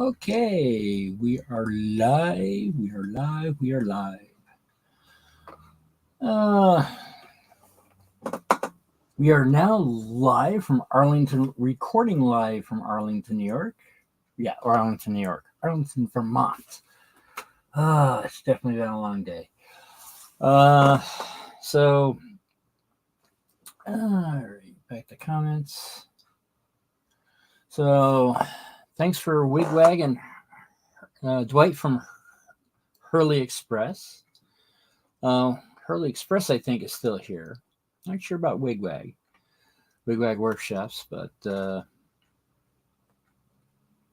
Okay, we are live. We are live. We are live. Uh, we are now live from Arlington, recording live from Arlington, New York. Yeah, Arlington, New York. Arlington, Vermont. It's definitely been a long day. Uh, so, all right, back to comments. So, thanks for Wigwag and Dwight from Hurley Express. Uh, Hurley Express, I think, is still here. Not sure about Wigwag Workshops, but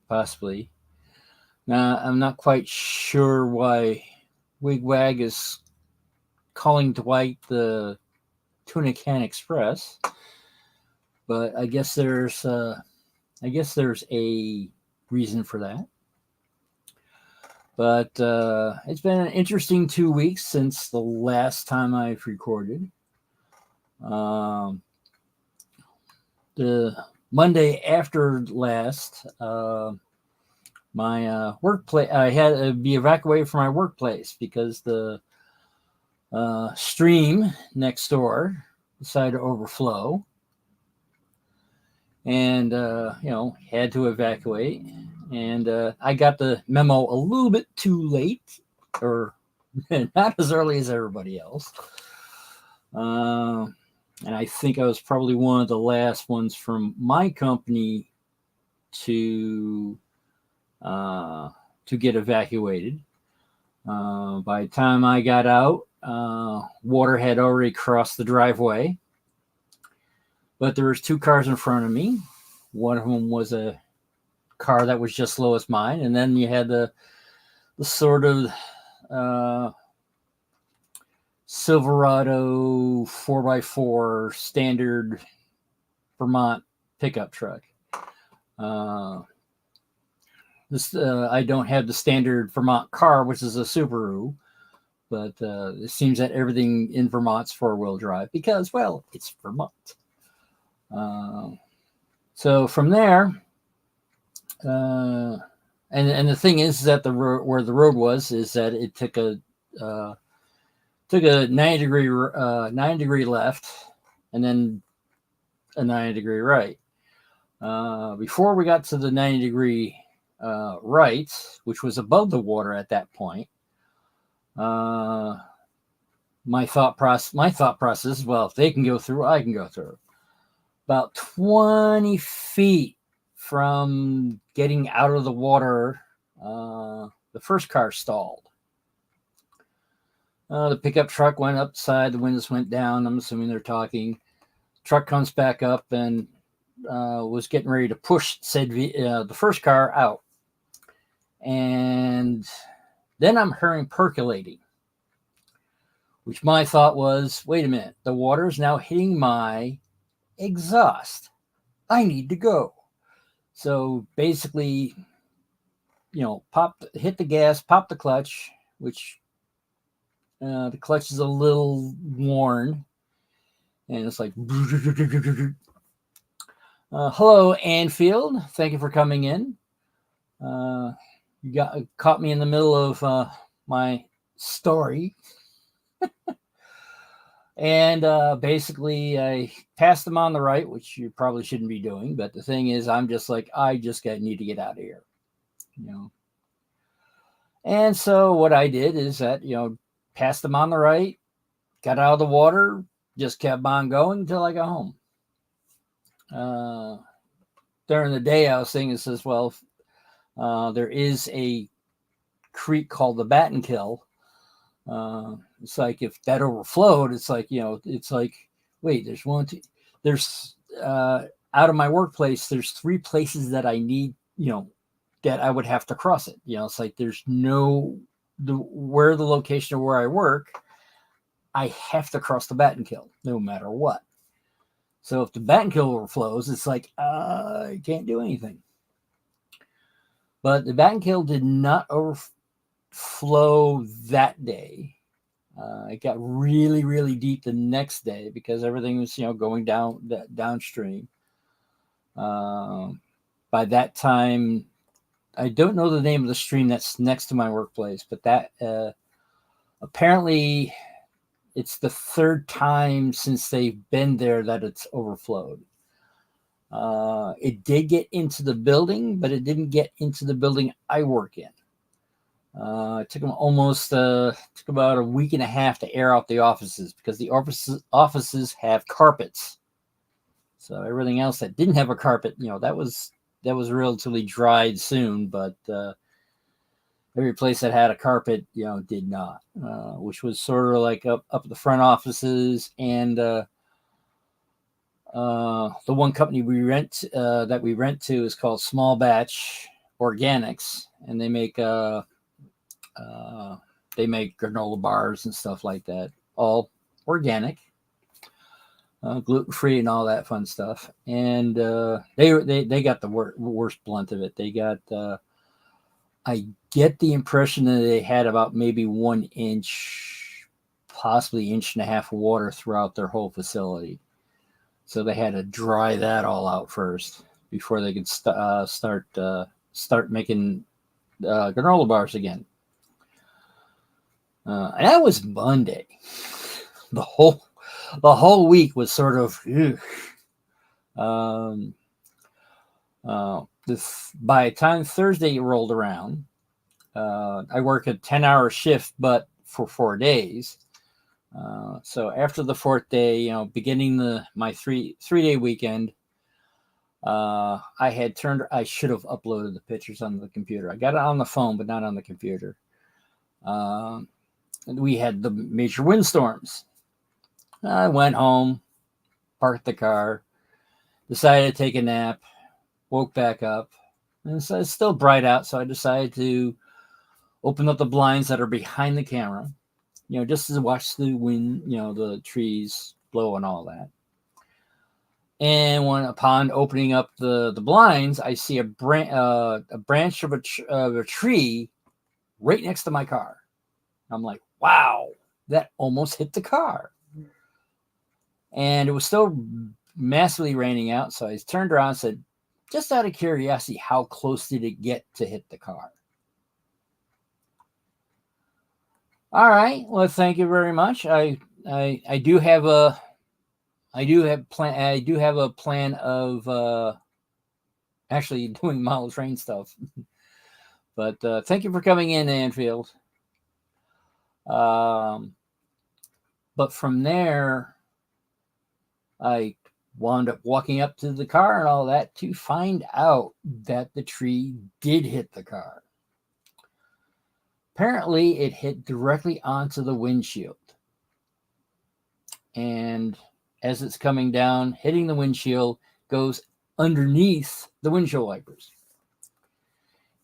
possibly. Now, I'm not quite sure why Wigwag is calling Dwight the Tuna Can Express, but I guess there's a reason for that. But it's been an interesting 2 weeks since the last time I've recorded. Um, the Monday after last, my workplace, I had to be evacuated from my workplace because the stream next door decided to overflow, and had to evacuate. And I got the memo a little bit too late, or not as early as everybody else. And I think I was probably one of the last ones from my company to get evacuated. By the time I got out, water had already crossed the driveway. But there was two cars in front of me. One of them was a car that was just as low as mine, and then you had the sort of Silverado 4x4 standard Vermont pickup truck. I don't have the standard Vermont car, which is a Subaru, but it seems that everything in Vermont's four-wheel drive because, well, it's Vermont. So from there, and the thing is that where the road was is that it took a 90-degree left, and then a 90-degree right. Before we got to the 90-degree right, which was above the water at that point, my thought process, well, if they can go through, I can go through. About 20 feet from getting out of the water, the first car stalled. The pickup truck went upside, the windows went down. I'm assuming they're talking. Truck comes back up and was getting ready to push the first car out. And then I'm hearing percolating, which my thought was, wait a minute, the water is now hitting my exhaust. I need to go. So basically, hit the gas, pop the clutch, which the clutch is a little worn, and it's like, hello, Anfield. Thank you for coming in. You caught me in the middle of my story. And basically, I passed them on the right, which you probably shouldn't be doing. But the thing is, I'm just like, I just need to get out of here, And so what I did is that, passed them on the right, got out of the water, just kept on going until I got home. During the day, I was thinking, it says, well, there is a creek called the Battenkill. It's like if that overflowed, it's like, wait, there's out of my workplace, there's 3 places that I need, that I would have to cross it. It's like there's where the location of where I work, I have to cross the Battenkill no matter what. So if the Battenkill overflows, it's like I can't do anything. But the Battenkill did not overflow that day. It got really, really deep the next day because everything was, going downstream. By that time, I don't know the name of the stream that's next to my workplace, but that apparently it's the third time since they've been there that it's overflowed. It did get into the building, but it didn't get into the building I work in. It took them took about a week and a half to air out the offices because the offices have carpets. So everything else that didn't have a carpet, that was relatively dried soon, but every place that had a carpet, did not, which was sort of like up at the front offices and the one company that we rent to is called Small Batch Organics, and they make granola bars and stuff like that, all organic, gluten-free and all that fun stuff. And they got the worst blunt of it. They got I get the impression that they had about maybe 1 inch, possibly 1.5 inches of water throughout their whole facility. So they had to dry that all out first before they could start making granola bars again. And that was Monday. The whole week was sort of. By the time Thursday rolled around, I work a 10-hour shift, but for 4 days. So after the fourth day, beginning my three-day weekend, I should have uploaded the pictures on the computer. I got it on the phone, but not on the computer. We had the major windstorms. I went home, parked the car, decided to take a nap, woke back up, and so it's still bright out. So I decided to open up the blinds that are behind the camera, just to watch the wind, the trees blow and all that. And upon opening up the blinds, I see a branch of a tree right next to my car. I'm like, wow, that almost hit the car. And it was still massively raining out. So I turned around and said, just out of curiosity, how close did it get to hit the car? All right. Well, thank you very much. I do have a plan of actually doing model train stuff. But thank you for coming in, Anfield. But from there, I wound up walking up to the car and all that to find out that the tree did hit the car. Apparently, it hit directly onto the windshield. And as it's coming down, hitting the windshield, goes underneath the windshield wipers.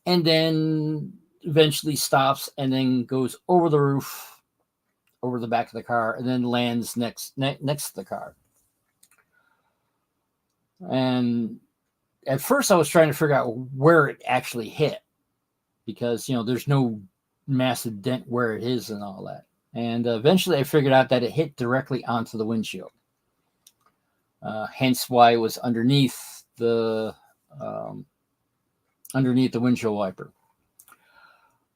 And then eventually stops and then goes over the roof, over the back of the car, and then lands next to the car. And at first I was trying to figure out where it actually hit because, there's no massive dent where it is and all that. And eventually I figured out that it hit directly onto the windshield. Hence why it was underneath the windshield wiper.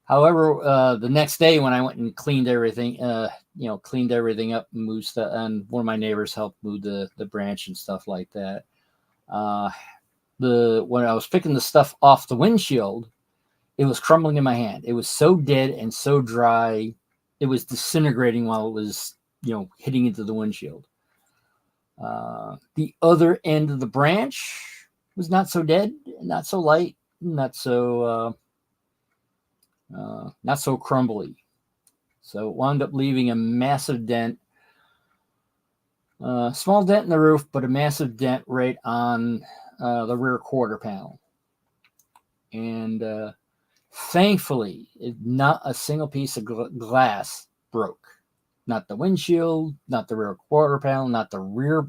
However, the next day when I went and cleaned everything up, and moved stuff, and one of my neighbors helped move the branch and stuff like that. When I was picking the stuff off the windshield, it was crumbling in my hand. It was so dead and so dry, it was disintegrating while it was, hitting into the windshield. The other end of the branch was not so dead, not so light, not so crumbly. So it wound up leaving a massive dent. Small dent in the roof, but a massive dent right on the rear quarter panel. And thankfully, not a single piece of glass broke. Not the windshield, not the rear quarter panel, not the rear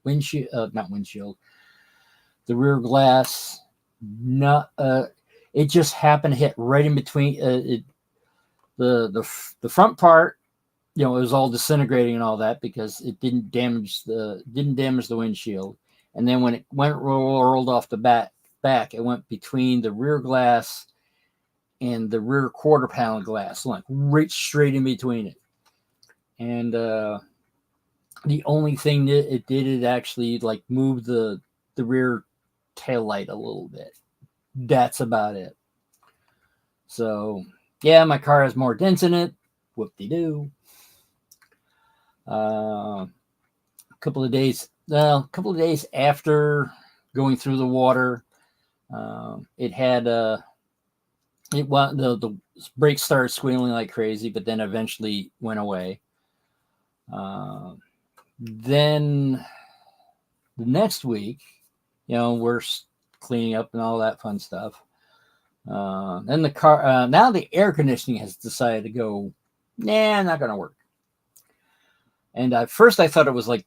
windshield, the rear glass. It just happened to hit right in between the front part. It was all disintegrating and all that because it didn't damage the windshield, And then when it rolled off the back, it went between the rear glass and the rear quarter panel glass, like right straight in between it. And the only thing that it did, it actually like moved the rear tail light a little bit. That's about it. So yeah, my car has more dents in it. Whoop-de-doo. A couple of days after going through the water, it had the brakes started squealing like crazy, but then eventually went away. Then the next week, we're cleaning up and all that fun stuff. Then the car, now the air conditioning has decided to go, nah, not going to work. And at first I thought it was like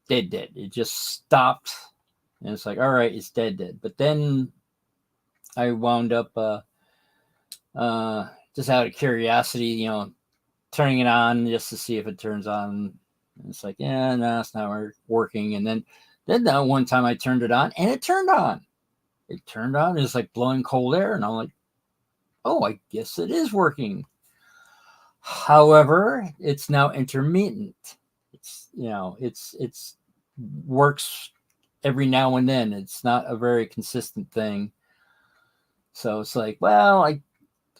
dead. It just stopped. And it's like, all right, it's dead. But then I wound up, just out of curiosity, turning it on just to see if it turns on. And it's like, yeah, no, it's not working. And then that one time I turned it on and it turned on. It turned on. It's like blowing cold air. And I'm like, oh, I guess it is working. However, it's now intermittent. It's works every now and then. It's not a very consistent thing. So it's like, well,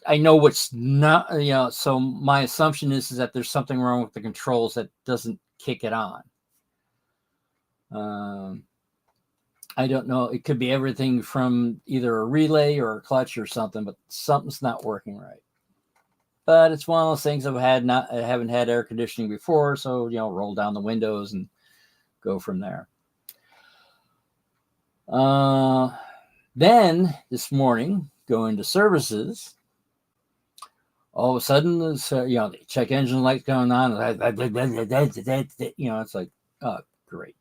I know what's not, so my assumption is that there's something wrong with the controls that doesn't kick it on. I don't know. It could be everything from either a relay or a clutch or something, but something's not working right. But it's one of those things I haven't had air conditioning before, so roll down the windows and go from there. Then this morning, going to services, all of a sudden, the check engine light going on. It's like, oh, great.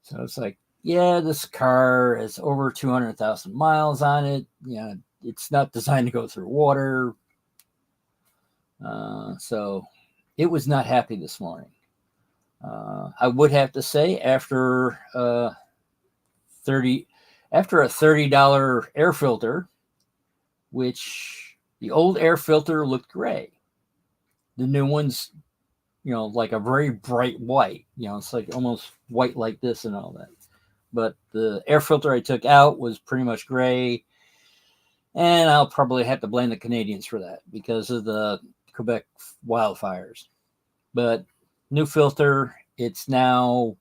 So it's like, yeah, this car has over 200,000 miles on it. It's not designed to go through water. So it was not happy this morning. I would have to say after a $30 air filter, which the old air filter looked gray. The new one's, like a very bright white, it's like almost white like this and all that. But the air filter I took out was pretty much gray. And I'll probably have to blame the Canadians for that because of the Quebec wildfires. But new filter, it's now,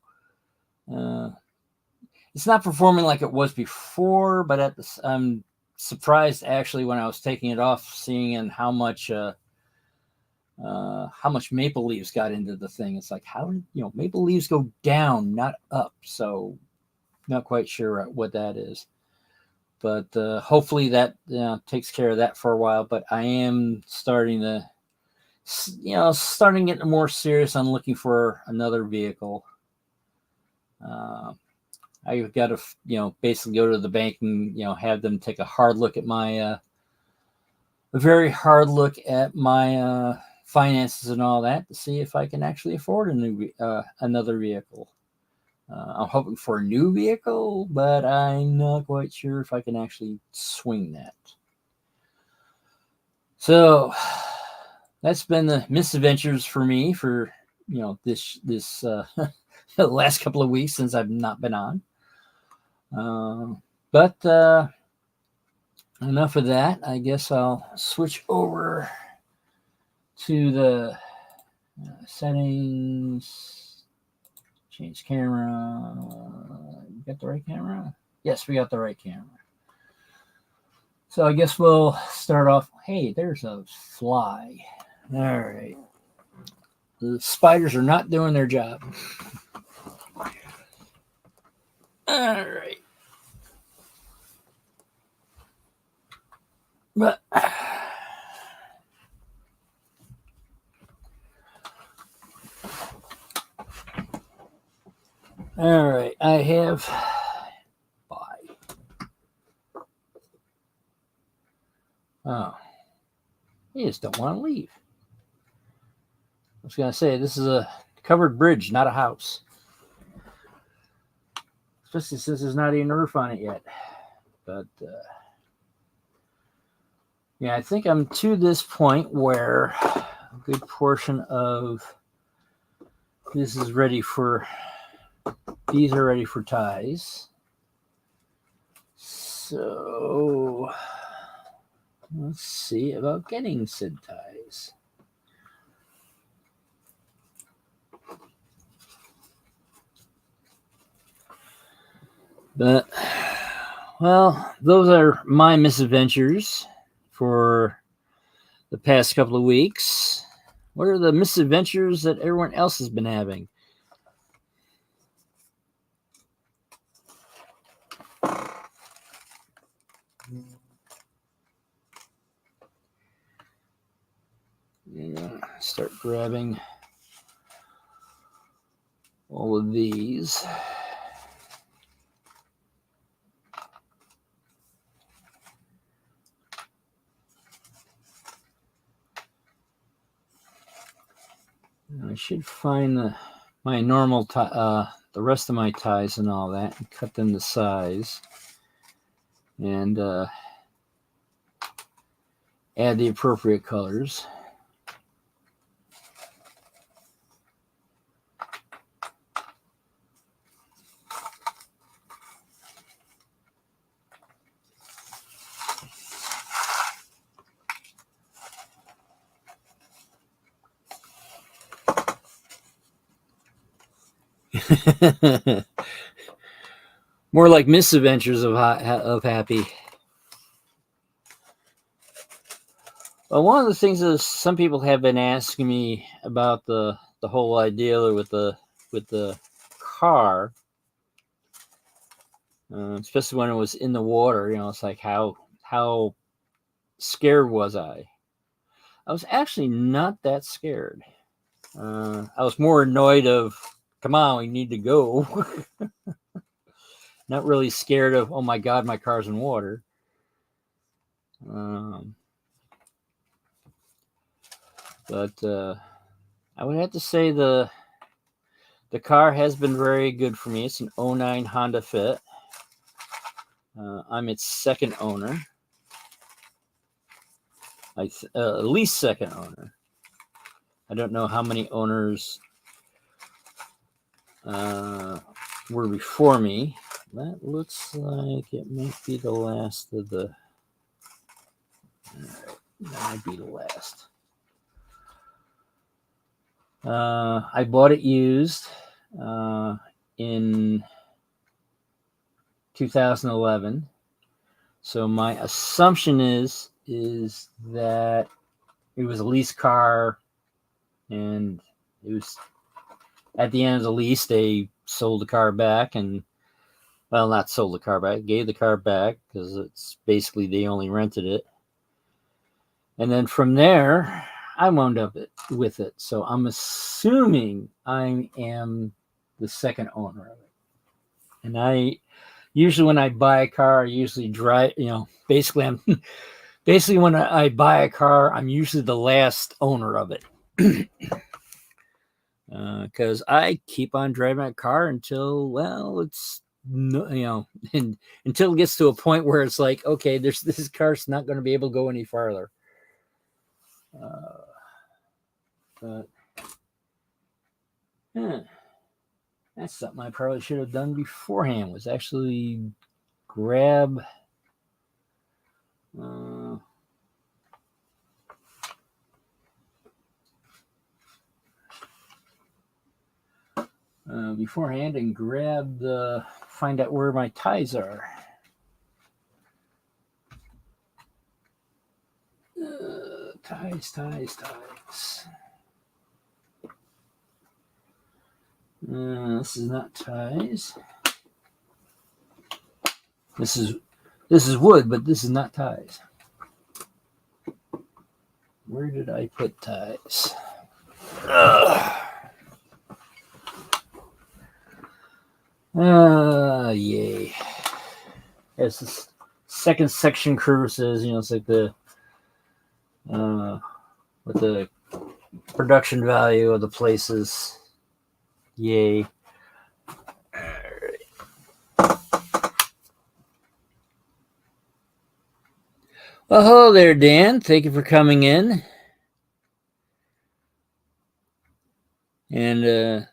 it's not performing like it was before, but I'm surprised actually when I was taking it off, seeing how much maple leaves got into the thing. It's like, how did maple leaves go down, not up? So not quite sure what that is, but hopefully that takes care of that for a while. But I am starting to get more serious on looking for another vehicle. I've got to basically go to the bank and have them take a hard look at a very hard look at my finances and all that to see if I can actually afford another vehicle. I'm hoping for a new vehicle, but I'm not quite sure if I can actually swing that. So that's been the misadventures for me for this the last couple of weeks since I've not been on. But enough of that. I guess I'll switch over to the settings. Change camera. You got the right camera? Yes, we got the right camera. So I guess we'll start off. Hey, there's a fly. All right. The spiders are not doing their job. All right. But all right, I have oh, you just don't want to leave. I was gonna say this is a covered bridge, not a house. especially since there's not even a roof on it yet. But yeah, I think I'm to this point where a good portion of this is ready for, these are ready for ties. So let's see about getting said ties. But, well, those are my misadventures for the past couple of weeks. What are the misadventures that everyone else has been having? Yeah, start grabbing all of these. I should find my normal the rest of my ties and all that, and cut them to size, and add the appropriate colors. More like misadventures of Happy. Well, one of the things is some people have been asking me about the whole idea with the car, especially when it was in the water. It's like how scared was I? I was actually not that scared. I was more annoyed of, come on, we need to go. Not really scared of, oh my God, my car's in water. But I would have to say the car has been very good for me. It's an 09 Honda Fit. I'm its second owner. At least second owner. I don't know how many owners were before me. That looks like it might be the last of the... That might be the last. I bought it used in 2011. So my assumption is that it was a lease car, and it was at the end of the lease they sold the car back, and well, not sold the car back, gave the car back, because it's basically they only rented it. And then from there, I wound up with it. So I'm assuming I am the second owner of it. And I usually, when I buy a car, I usually drive, basically when I buy a car, I'm usually the last owner of it. Because I keep on driving a car until, well, it's, until it gets to a point where it's like, okay, this car's not going to be able to go any farther. But that's something I probably should have done beforehand, was actually grab beforehand and find out where my ties are. Ties. This is not ties. This is wood, but this is not ties. Where did I put ties? Yay. As the second section crew says, it's like the what the production value of the places. Yay. All right. Well, hello there, Dan. Thank you for coming in. And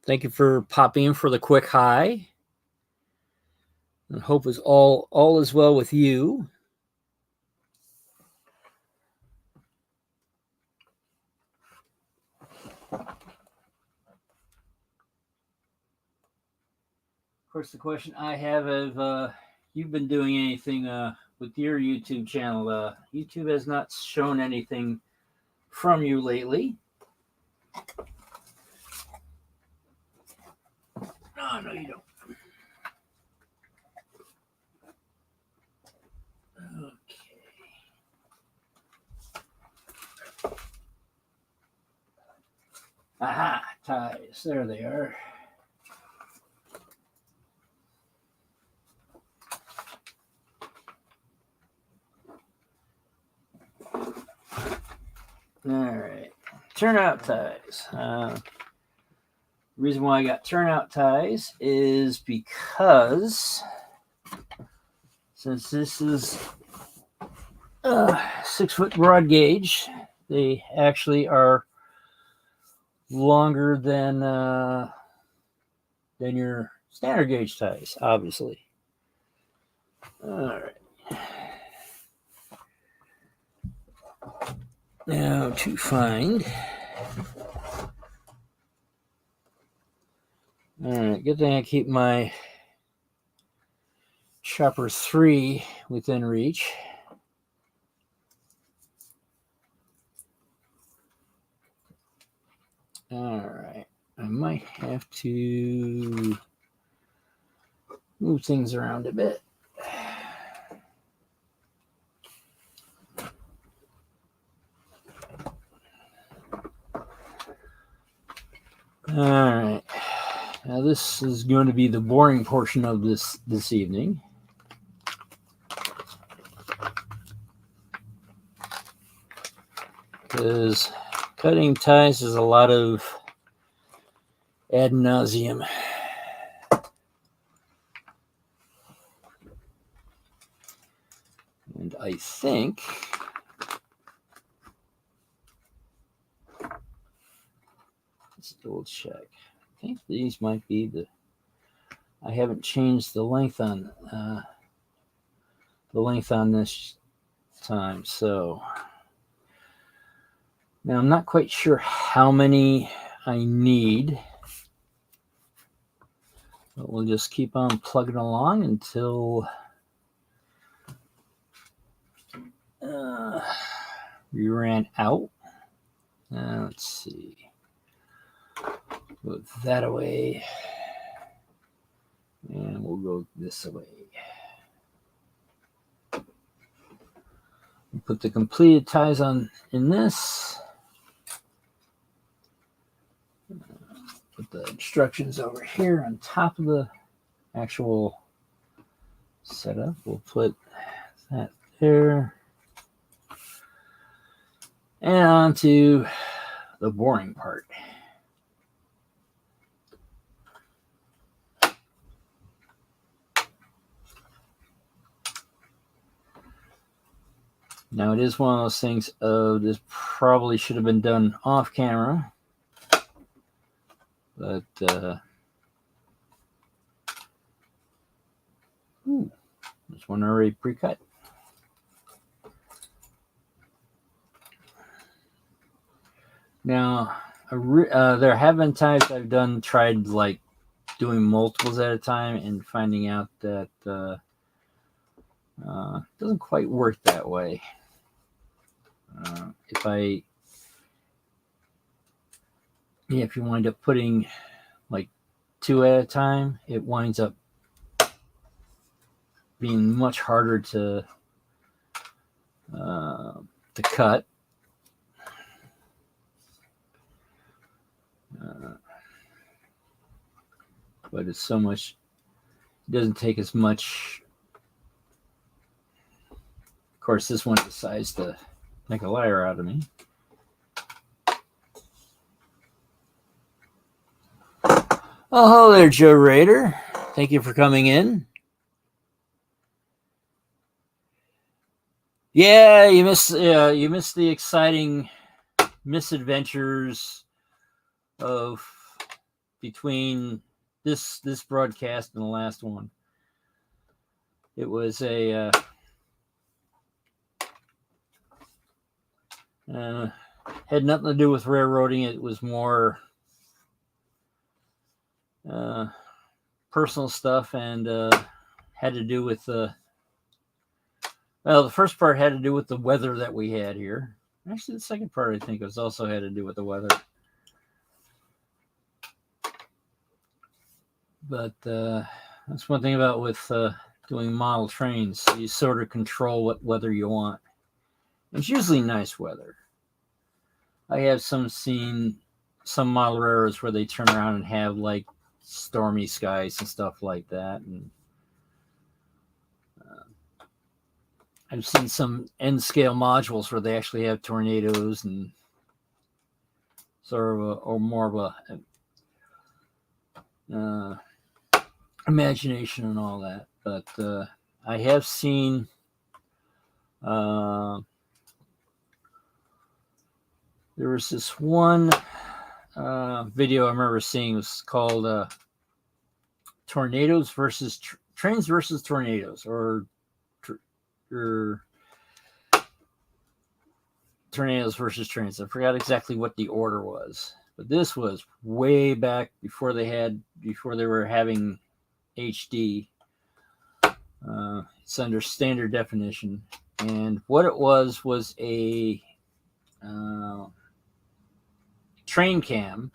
thank you for popping in for the quick hi. I hope is all is well with you. Of course, the question I have of you've been doing anything with your YouTube channel? YouTube has not shown anything from you lately. No, you don't. Okay. Aha, ties. There they are. All right. Turnout ties. Reason why I got turnout ties is because since this is 6 foot broad gauge, they actually are longer than your standard gauge ties, obviously. All right. Now to find. All right, good thing I keep my Chopper 3 within reach. All right, I might have to move things around a bit. All right. Now this is going to be the boring portion of this evening. Because cutting ties is a lot of ad nauseum. And I think let's double check. I think these might be the. I haven't changed the length on this time, so now I'm not quite sure how many I need, but we'll just keep on plugging along until we ran out. Let's see. Put that away. And we'll go this way. We'll put the completed ties on in this. Put the instructions over here on top of the actual setup. We'll put that there. And on to the boring part. Now it is one of those things of this probably should have been done off camera, but there's one already pre-cut. Now there have been times I've tried like doing multiples at a time and finding out that doesn't quite work that way. If you wind up putting like 2 at a time, it winds up being much harder to cut. But it's so much, it doesn't take as much. Of course, this one decides to make a liar out of me. Oh, hello there, Joe Rader. Thank you for coming in. Yeah, you missed the exciting misadventures of between this broadcast and the last one. It was a had nothing to do with railroading. It was more uh, personal stuff, and had to do with well, the first part had to do with the weather that we had here. Actually, the second part I think was also had to do with the weather. But that's one thing about with doing model trains. You sort of control what weather you want. It's usually nice weather. I have seen some model railroads where they turn around and have like stormy skies and stuff like that. And I've seen some N scale modules where they actually have tornadoes and sort of or more of a imagination and all that. But I have seen there was this one video I remember seeing. It was called tornadoes versus trains versus tornadoes, or tornadoes versus trains. I forgot exactly what the order was, but this was way back before they were having HD. It's under standard definition, and what it was a train cam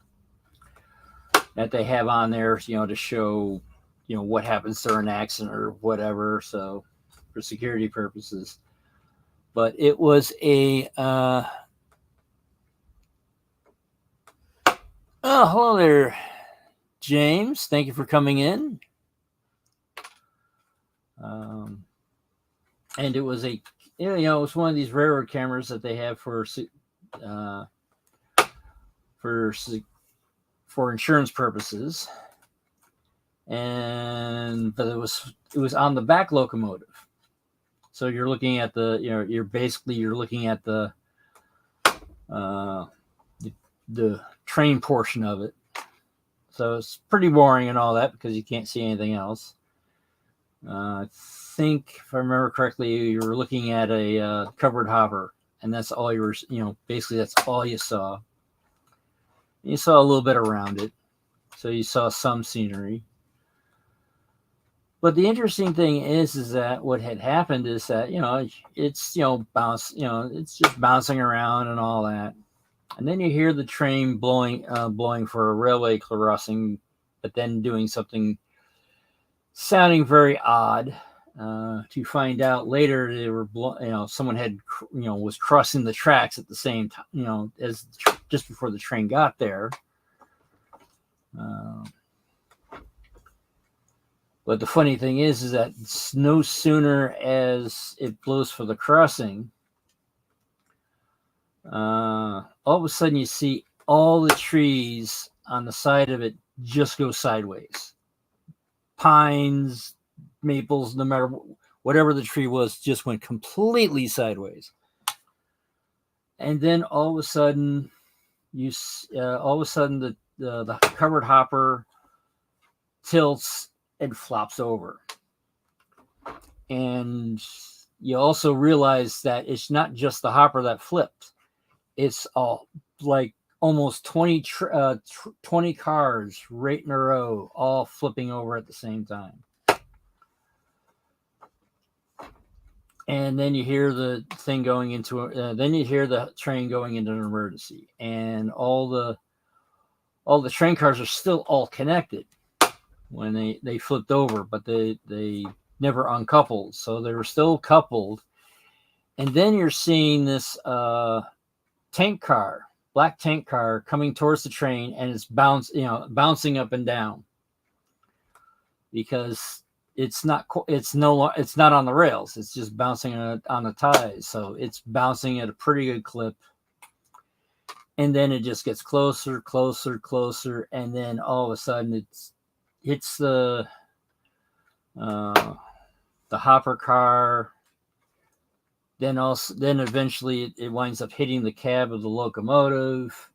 that they have on there, to show, what happens during an accident or whatever. So for security purposes, but it was a oh, hello there, James. Thank you for coming in. And it was it was one of these railroad cameras that they have for insurance purposes, but it was on the back locomotive. So you're looking at you're looking at the train portion of it. So it's pretty boring and all that because you can't see anything else. I think, if I remember correctly, you were looking at a covered hopper, and that's all you were, basically that's all you saw. You saw a little bit around it, so you saw some scenery. But the interesting thing is that what had happened is that it's it's just bouncing around and all that, and then you hear the train blowing for a railway crossing, but then doing something sounding very odd. To find out later, they were someone had was crossing the tracks at the same time, as just before the train got there. But the funny thing is that no sooner as it blows for the crossing, all of a sudden you see all the trees on the side of it just go sideways. Pines, maples, no matter whatever the tree was, just went completely sideways. And then all of a sudden, the covered hopper tilts and flops over. And you also realize that it's not just the hopper that flipped. It's all like almost 20 cars right in a row, all flipping over at the same time. And then you hear the thing going into then you hear the train going into an emergency, and all the train cars are still all connected when they flipped over, but they never uncoupled, so they were still coupled. And then you're seeing this black tank car coming towards the train, and it's bouncing up and down because it's not on the rails. It's just bouncing on the ties. So it's bouncing at a pretty good clip. And then it just gets closer, and then all of a sudden it hits the hopper car. then eventually it winds up hitting the cab of the locomotive,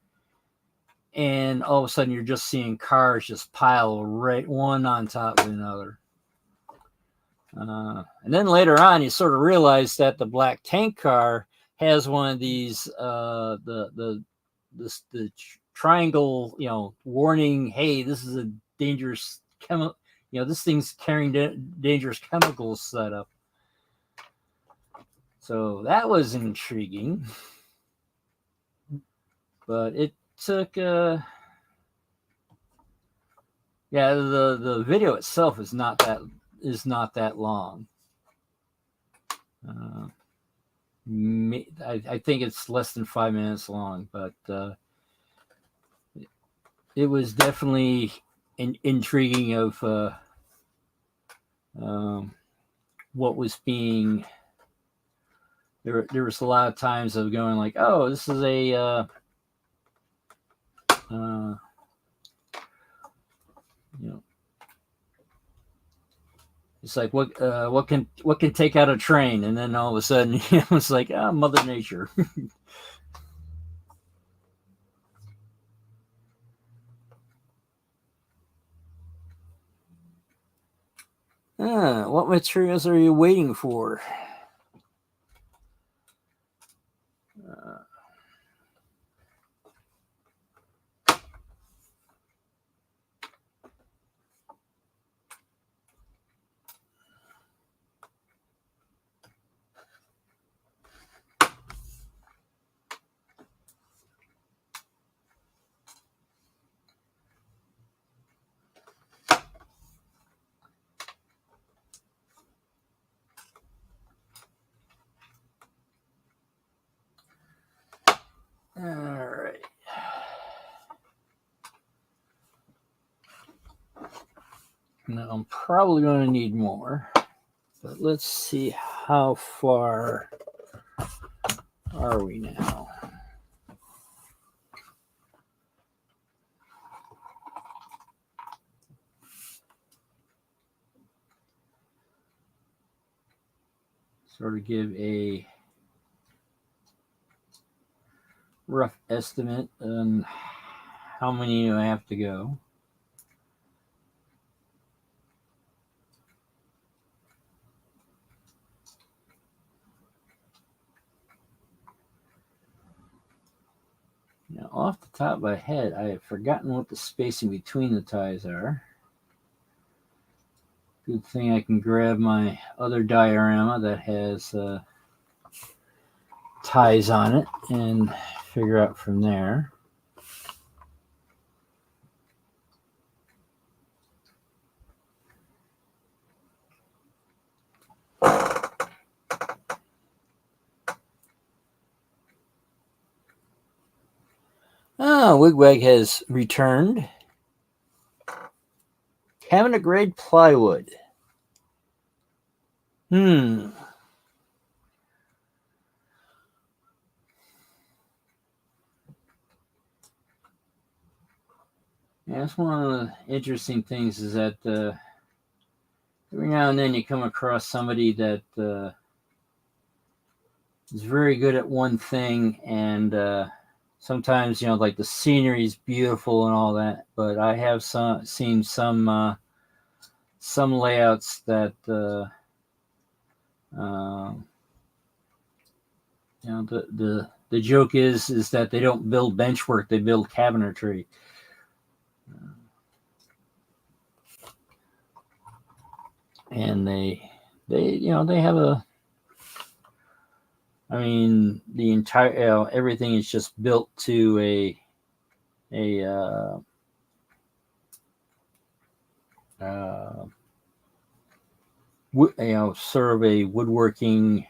and all of a sudden you're just seeing cars just pile right one on top of another. And then later on, you sort of realize that the black tank car has one of these the triangle, warning. Hey, this is a dangerous chemical. This thing's carrying dangerous chemicals set up. So that was intriguing, but it took. The video itself is not that long. I think it's less than 5 minutes long, but it was definitely intriguing of what was being. There was a lot of times of going like, oh, this is a it's like what can take out a train, and then all of a sudden it's like, Mother Nature. What materials are you waiting for? All right. Now I'm probably going to need more, but let's see how far are we now. Sort of give a rough estimate on how many I have to go. Now, off the top of my head, I have forgotten what the spacing between the ties are. Good thing I can grab my other diorama that has ties on it and figure out from there. Wigwag has returned. Cabinet grade plywood. Yeah, that's one of the interesting things is that every now and then you come across somebody that is very good at one thing, and sometimes like the scenery is beautiful and all that, but I have seen some layouts that the joke is that they don't build benchwork, they build cabinetry. And they have the entire everything is just built to a sort of a woodworking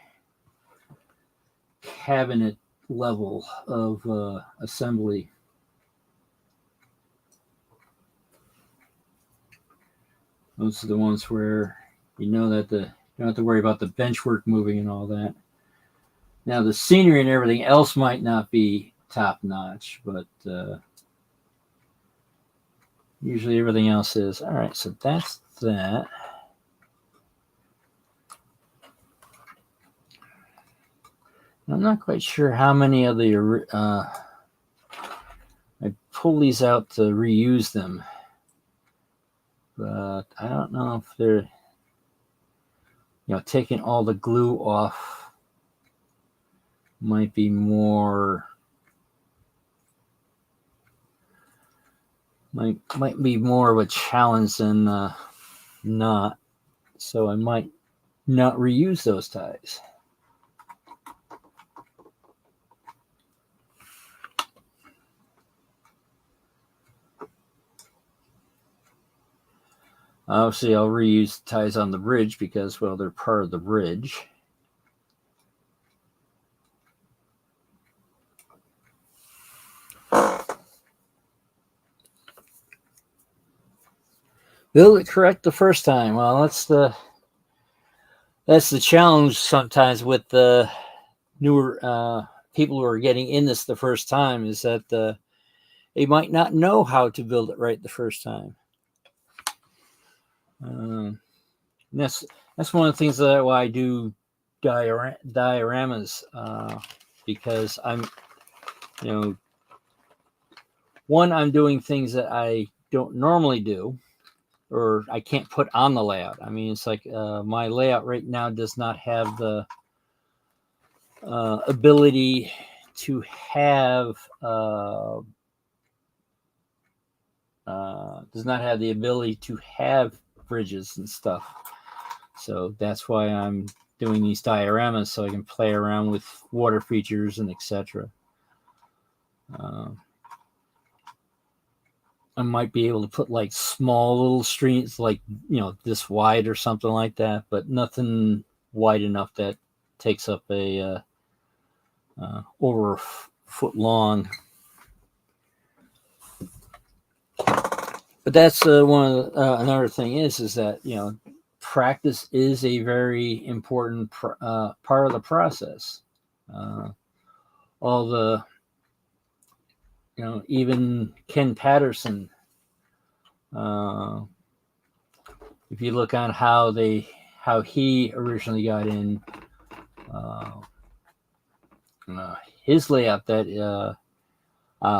cabinet level of assembly. Those are the ones where that you don't have to worry about the benchwork moving and all that. Now the scenery and everything else might not be top notch, but usually everything else is. All right, so that's that. I'm not quite sure how many of the I pull these out to reuse them, but I don't know if they're, taking all the glue off might be more, might be more of a challenge than not. So I might not reuse those ties. Obviously, I'll reuse ties on the bridge because, well, they're part of the bridge. Build it correct the first time. Well, that's the challenge sometimes with the newer people who are getting in this the first time, is that they might not know how to build it right the first time. That's one of the things that why I do dioramas, because I'm, one, I'm doing things that I don't normally do, or I can't put on the layout. I mean, it's like my layout right now does not have the ability to have does not have the ability to have bridges and stuff. So that's why I'm doing these dioramas, so I can play around with water features and etc. I might be able to put like small little streams, like, this wide or something like that, but nothing wide enough that takes up a over a foot long. But that's one of another thing is that practice is a very important part of the process. All the even Ken Patterson, if you look on how he originally got in, his layout, that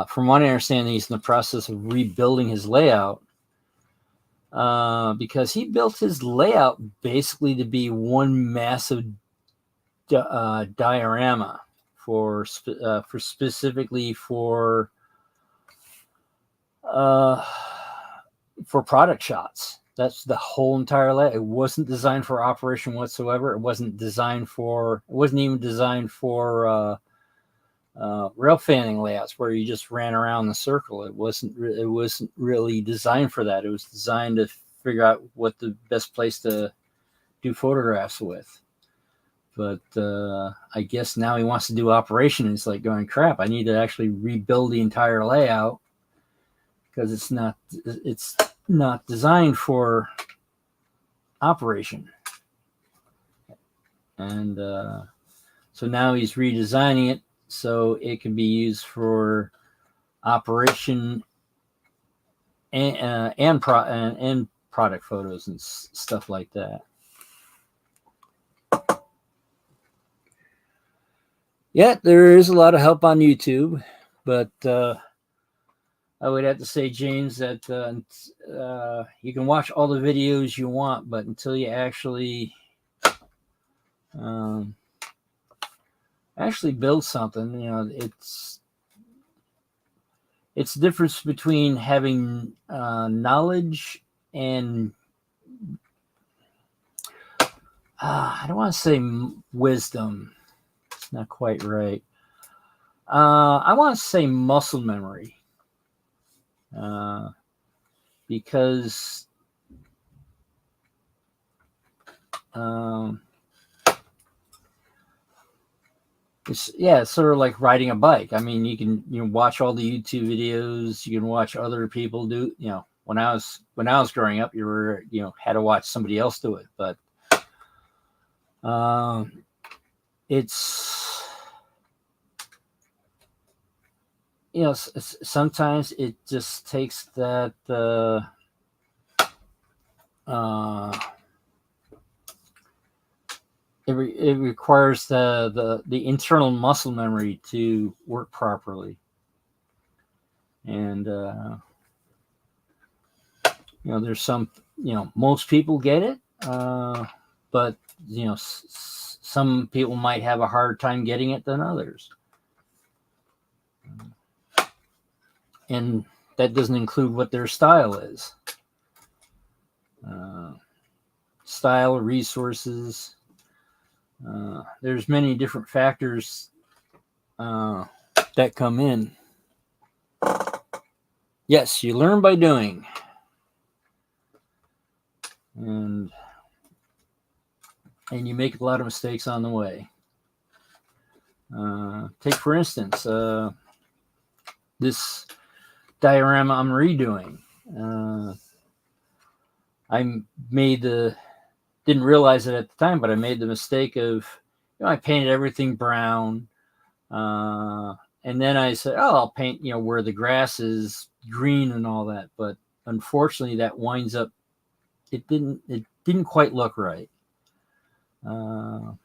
from what I understand, he's in the process of rebuilding his layout, because he built his layout basically to be one massive diorama for specifically for product shots. That's the whole entire layout. It wasn't designed for operation whatsoever. It wasn't even designed for rail fanning layouts where you just ran around the circle. It wasn't really designed for that. It was designed to figure out what the best place to do photographs with. But I guess now he wants to do operation, and it's like going, crap, I need to actually rebuild the entire layout because it's not designed for operation. And so now he's redesigning it so it can be used for operation and product photos and stuff like that. Yeah, there is a lot of help on YouTube, but I would have to say, James, that you can watch all the videos you want, but until you actually build something, it's the difference between having knowledge and I don't want to say wisdom. It's not quite right. I want to say muscle memory. Because it's sort of like riding a bike. I mean, you can watch all the YouTube videos. You can watch other people do. When I was growing up, you were had to watch somebody else do it. But it's sometimes it just takes that it requires the internal muscle memory to work properly. And there's some, most people get it, but some people might have a harder time getting it than others. And that doesn't include what their style is. Style, resources. There's many different factors that come in. Yes, you learn by doing. And you make a lot of mistakes on the way. Take, for instance, this diorama I'm redoing. Didn't realize it at the time, but I made the mistake of, I painted everything brown. And then I said, I'll paint, where the grass is green and all that. But unfortunately, that winds up, it didn't quite look right. So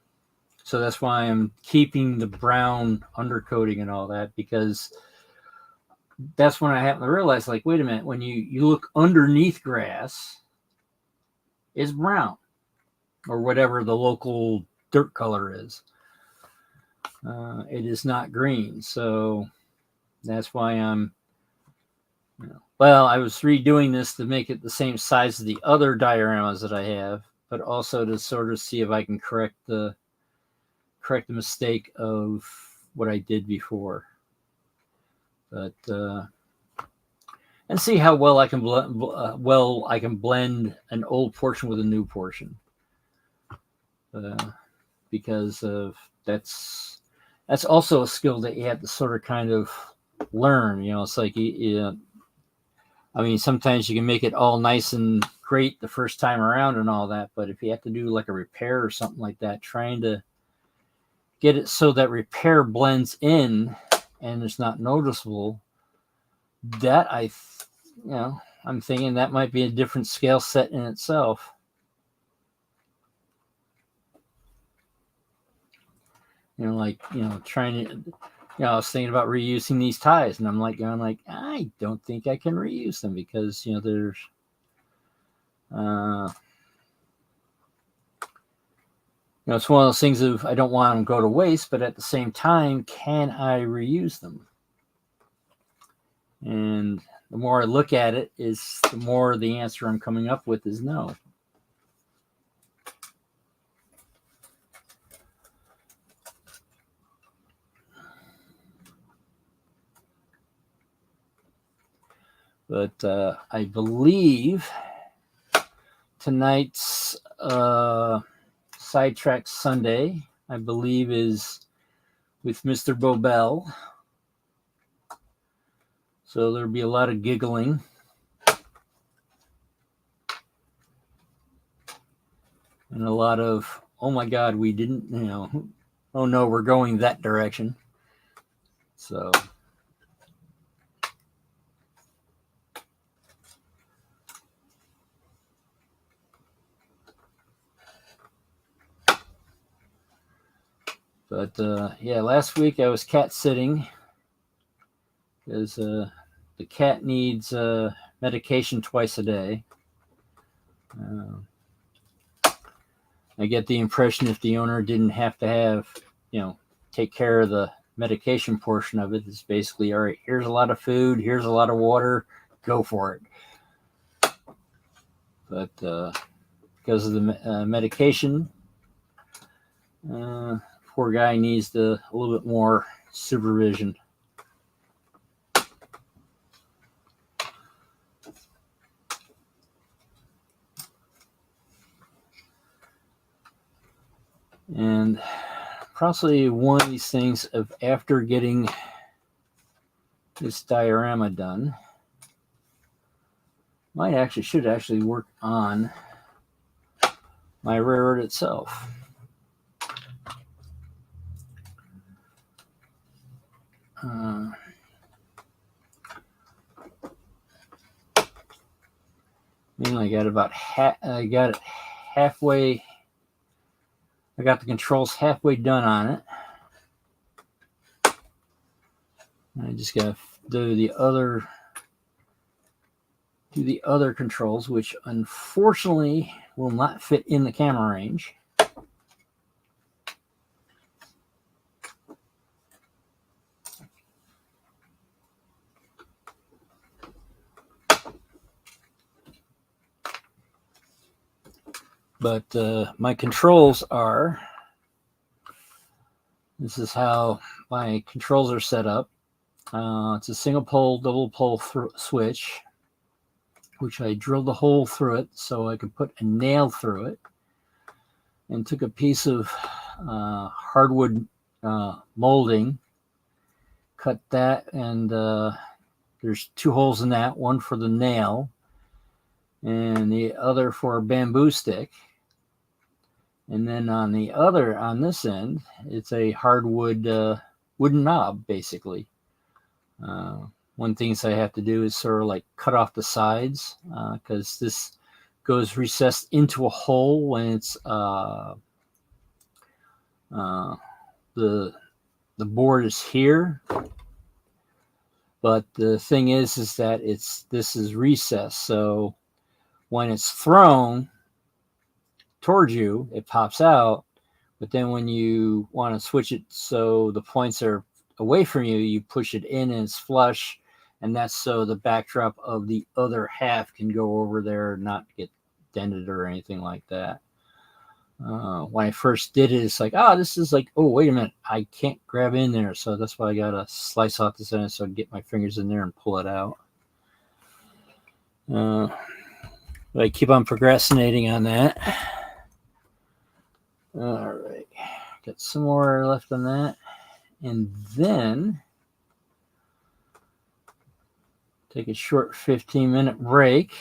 that's why I'm keeping the brown undercoating and all that, because that's when I happen to realize, like, wait a minute, when you look underneath grass, it's brown, or whatever the local dirt color is. It is not green. So that's why I'm, I was redoing this to make it the same size as the other dioramas that I have, but also to sort of see if I can correct the mistake of what I did before. But and see how well I can blend an old portion with a new portion, because of that's also a skill that you have to sort of kind of learn. It's like sometimes you can make it all nice and great the first time around and all that, but if you have to do like a repair or something like that, trying to get it so that repair blends in and it's not noticeable, that I'm thinking that might be a different scale set in itself. Trying to, I was thinking about reusing these ties, and I'm like, I don't think I can reuse them, because, there's, it's one of those things of, I don't want them to go to waste, but at the same time, can I reuse them? And the more I look at it, is the more the answer I'm coming up with is no. But I believe tonight's Sidetrack Sunday, I believe, is with Mr. Bobel. So there'll be a lot of giggling. And a lot of, oh my God, we didn't, oh no, we're going that direction. So. But last week I was cat sitting, because the cat needs medication twice a day. I get the impression if the owner didn't have to have, take care of the medication portion of it, it's basically, all right, here's a lot of food, here's a lot of water, go for it. But because of the medication, poor guy needs a little bit more supervision. And probably one of these things of, after getting this diorama done, should actually work on my railroad itself. I got it halfway I got the controls halfway done on it. I just got to do the other controls, which unfortunately will not fit in the camera range. But my controls are, this is how my controls are set up. It's a single pole, double pole switch, which I drilled a hole through it so I could put a nail through it, and took a piece of hardwood molding, cut that, and there's 2 holes in that, one for the nail and the other for a bamboo stick. And then on this end, it's a hardwood wooden knob, basically. One thing I have to do is sort of like cut off the sides, because this goes recessed into a hole when it's the board is here. But the thing is that this is recessed, so when it's thrown towards you, it pops out. But then when you want to switch it so the points are away from you, you push it in and it's flush, and that's so the backdrop of the other half can go over there and not get dented or anything like that. When I first did it, it's like, this is like, wait a minute, I can't grab in there, so that's why I gotta slice off the center so I can get my fingers in there and pull it out. But I keep on procrastinating on that. All right, got some more left on that, and then take a short 15-minute break,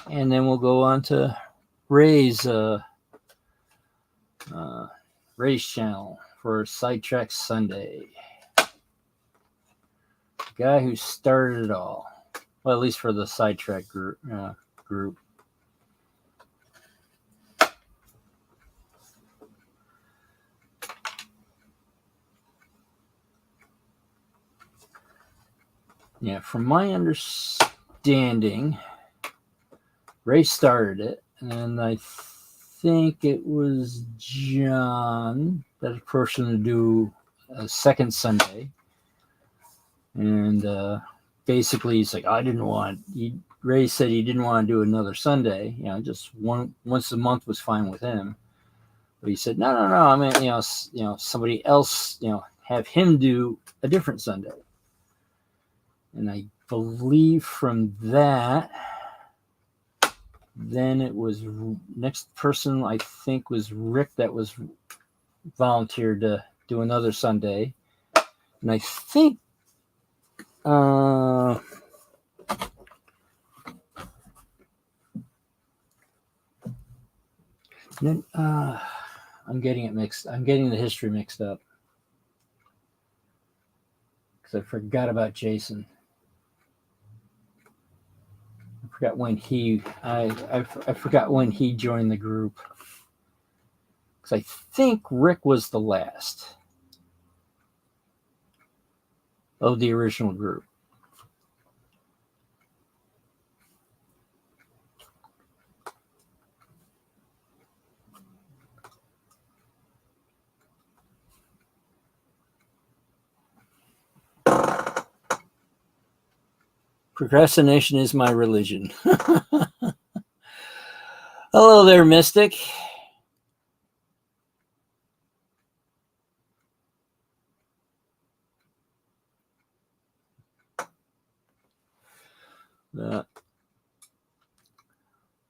and then we'll go on to Ray's channel for Sidetrack Sunday. The guy who started it all, well, at least for the Sidetrack group. Yeah, from my understanding, Ray started it, and I think it was John that approached him to do a second Sunday. And basically, he's like, Ray said he didn't want to do another Sunday. Just once a month was fine with him. But he said, no. I mean, somebody else, have him do a different Sunday. And I believe from that, then it was next person, I think, was Rick, that was volunteered to do another Sunday. And I think I'm getting it mixed. I'm getting the history mixed up because I forgot about Jason. I forgot when I forgot when he joined the group, because I think Rick was the last of the original group. Procrastination is my religion. Hello there, Mystic.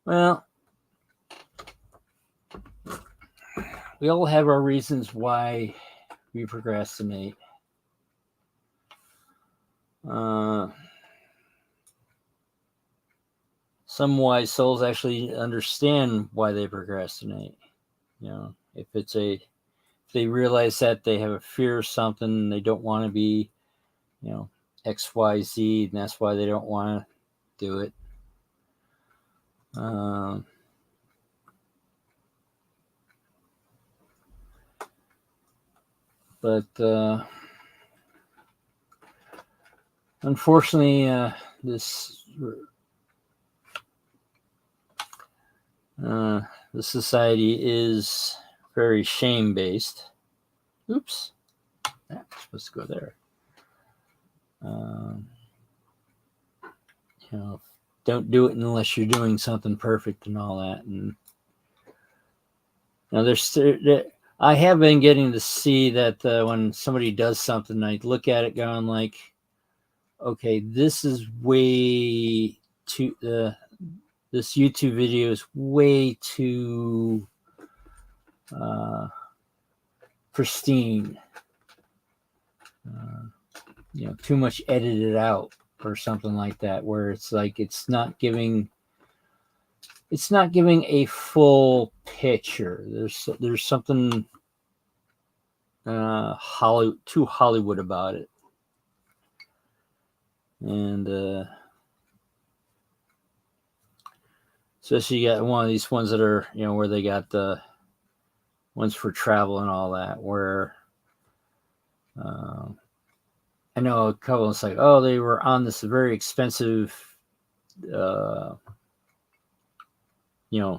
Well, we all have our reasons why we procrastinate. Some wise souls actually understand why they procrastinate. If they realize that they have a fear of something, they don't want to be, X, Y, Z, and that's why they don't want to do it. But unfortunately, this the society is very shame based. Oops, that's supposed to go there. Um, don't do it unless you're doing something perfect and all that. And I have been getting to see that when somebody does something, I look at it going like, okay, this is way too. This YouTube video is way too pristine. Too much edited out or something like that, where it's like it's not giving a full picture. There's something too Hollywood about it. And especially you got one of these ones that are, where they got the ones for travel and all that, where I know a couple, it's like, oh, they were on this very expensive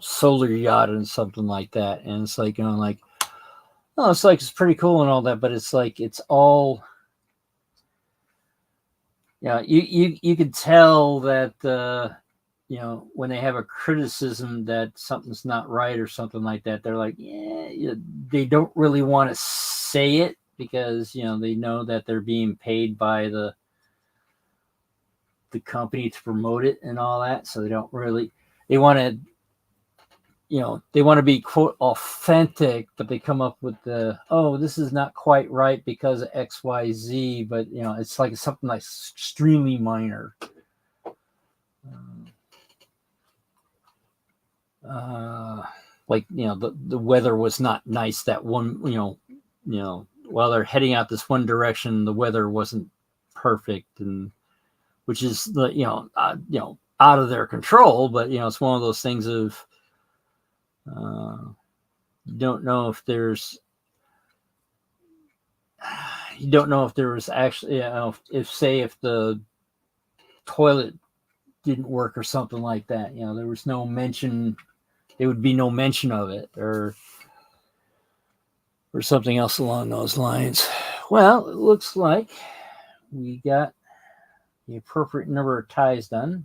solar yacht and something like that. And it's like, like, oh, it's like, it's pretty cool and all that, but it's like, it's all, you could tell that, when they have a criticism that something's not right or something like that, they're like, yeah, they don't really want to say it because, they know that they're being paid by the company to promote it and all that. So they don't really, they want to, they want to be quote authentic, but they come up with this is not quite right because of XYZ, but it's like something like extremely minor. Like, the weather was not nice that one, while they're heading out this one direction, the weather wasn't perfect, and which is out of their control, but it's one of those things of you don't know if there was actually, if the toilet didn't work or something like that, there was no mention, there would be no mention of it, or something else along those lines. Well, it looks like we got the appropriate number of ties done.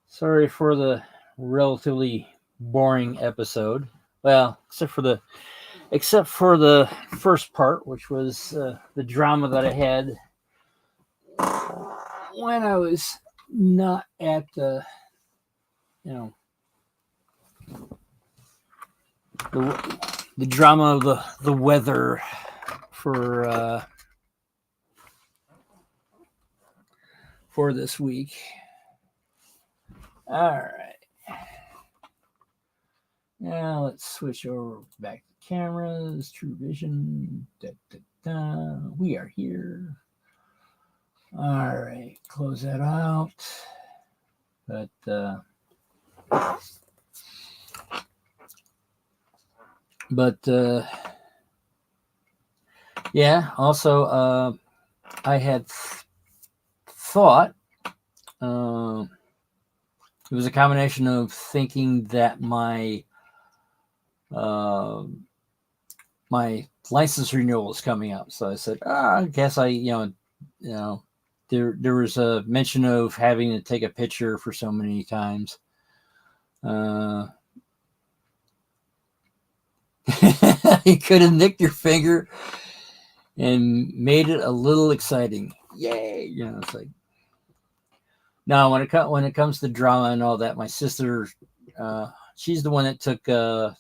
Sorry for the relatively boring episode. Well, except for the first part, which was the drama that I had when I was not at the, the drama of the weather for this week. All right. Now let's switch over back to cameras, True Vision. We are here. All right, close that out. But yeah, also I had thought it was a combination of thinking that my my license renewal is coming up, so I said, I guess there was a mention of having to take a picture for so many times. You could have nicked your finger and made it a little exciting. Yay! It's like, no, when it comes to drama and all that, my sister, she's the one that took a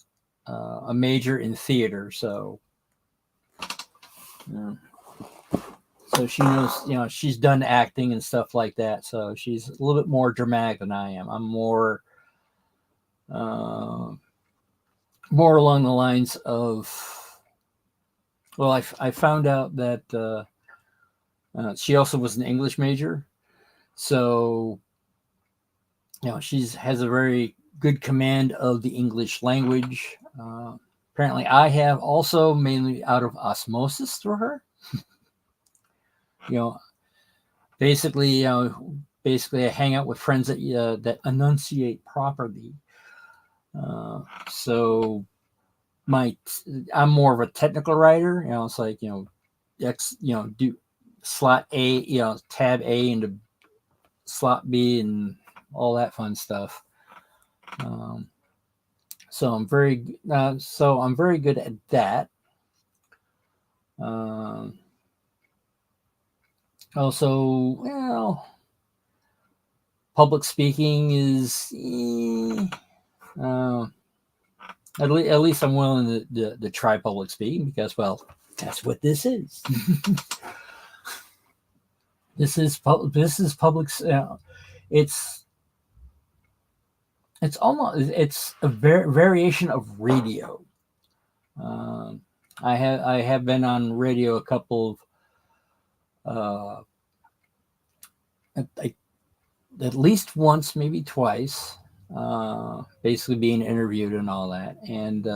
major in theater, so so she knows, she's done acting and stuff like that, so she's a little bit more dramatic than I am. I'm more along the lines of, well, I found out that she also was an English major, so she has a very good command of the English language. apparently I have also, mainly out of osmosis through her. You know, basically, basically I hang out with friends that enunciate properly. So my I'm more of a technical writer. It's like do slot A, tab A into slot B and all that fun stuff. Um, so I'm very good at that. Um, Also, public speaking is uh, at least I'm willing to try public speaking because, well, that's what this is. This is public. It's it's a variation of radio. Um, I have been on radio a couple of I, at least once, maybe twice. Basically being interviewed and all that, and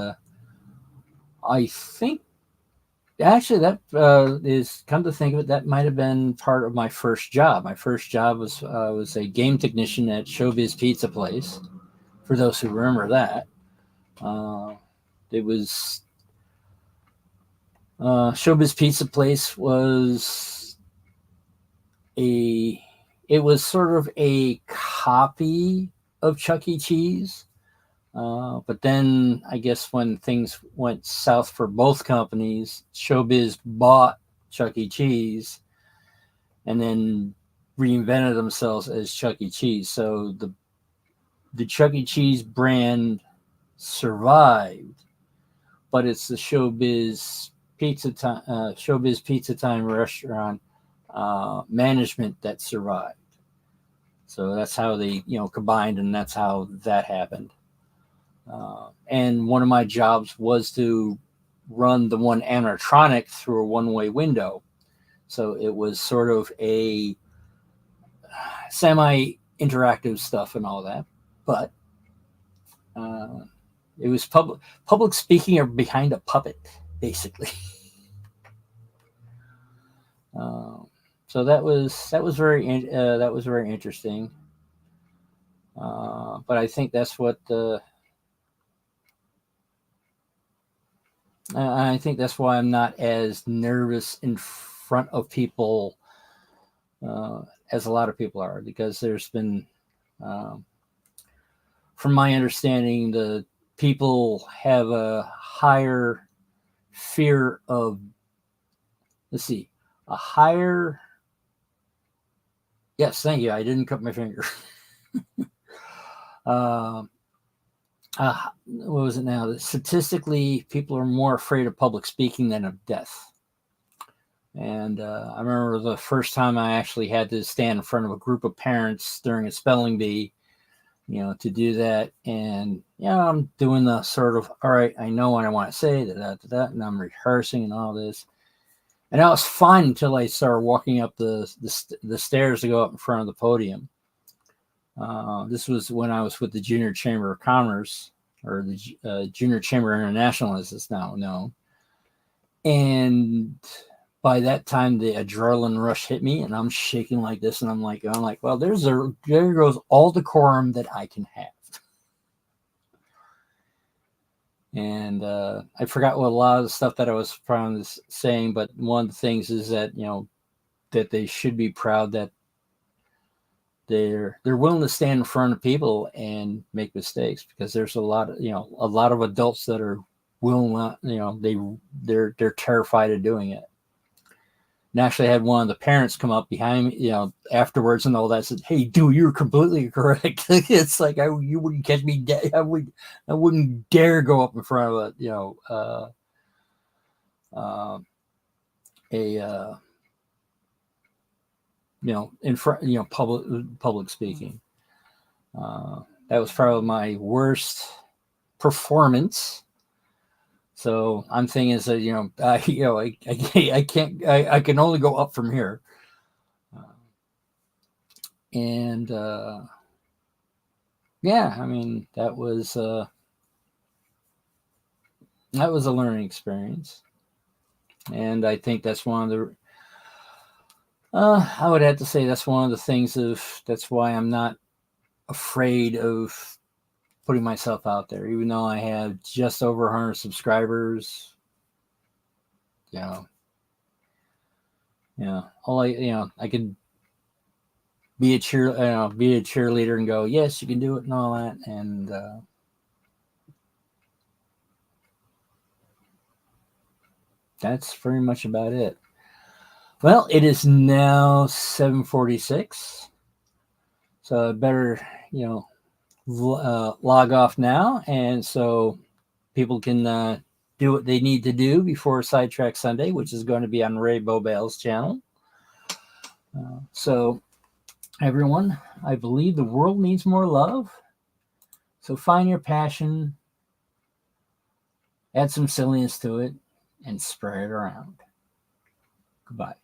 I think actually that is, come to think of it, that might have been part of my first job. My first job was a game technician at Showbiz Pizza Place. For those who remember that, uh, it was Showbiz Pizza Place was a it was sort of a copy of Chuck E. Cheese. But then I guess when things went south for both companies, Showbiz bought Chuck E. Cheese and then reinvented themselves as Chuck E. Cheese. So the Chuck E. Cheese brand survived, but it's the Showbiz Pizza Time restaurant management that survived. So that's how they combined, and that's how that happened. And one of my jobs was to run the one animatronic through a one-way window. So it was sort of a semi-interactive stuff and all that. But uh, it was public speaking or behind a puppet, basically. Uh, so that was very interesting. But I think that's what I think that's why I'm not as nervous in front of people as a lot of people are, because there's been, um, from my understanding, the people have a higher fear of, let's see, a higher, yes, thank you, I didn't cut my finger. uh, what was it now? Statistically, people are more afraid of public speaking than of death. And I remember the first time I actually had to stand in front of a group of parents during a spelling bee, to do that. And, I'm doing the sort of, all right, I know what I want to say, and I'm rehearsing and all this. And that was fine until I started walking up the stairs to go up in front of the podium. This was when I was with the Junior Chamber of Commerce, or the Junior Chamber International, as it's now known. And by that time, the adrenaline rush hit me, and I'm shaking like this, and I'm like, well, there goes all decorum that I can have. And I forgot what a lot of the stuff that I was proud of saying, but one of the things is that that they should be proud that they're willing to stand in front of people and make mistakes, because there's a lot of adults that are willing, they're terrified of doing it. And actually, I had one of the parents come up behind me, afterwards and all that, said, "Hey, dude, you're completely correct." It's like you wouldn't catch me dead. I wouldn't dare go up in front of a in front, public speaking. That was probably my worst performance. So I'm thinking is that I can't, I can only go up from here. And yeah, I mean that was that was a learning experience. And I think that's one of the, I would have to say that's one of the things that's why I'm not afraid of putting myself out there, even though I have just over 100 subscribers. You know, all I could be a cheerleader and go, yes, you can do it and all that. And, that's very much about it. Well, it is now 7:46, so I better, log off now, and so people can do what they need to do before Sidetrack Sunday, which is going to be on Ray Bobale's channel. So, everyone, I believe the world needs more love. So find your passion, add some silliness to it, and spread it around. Goodbye.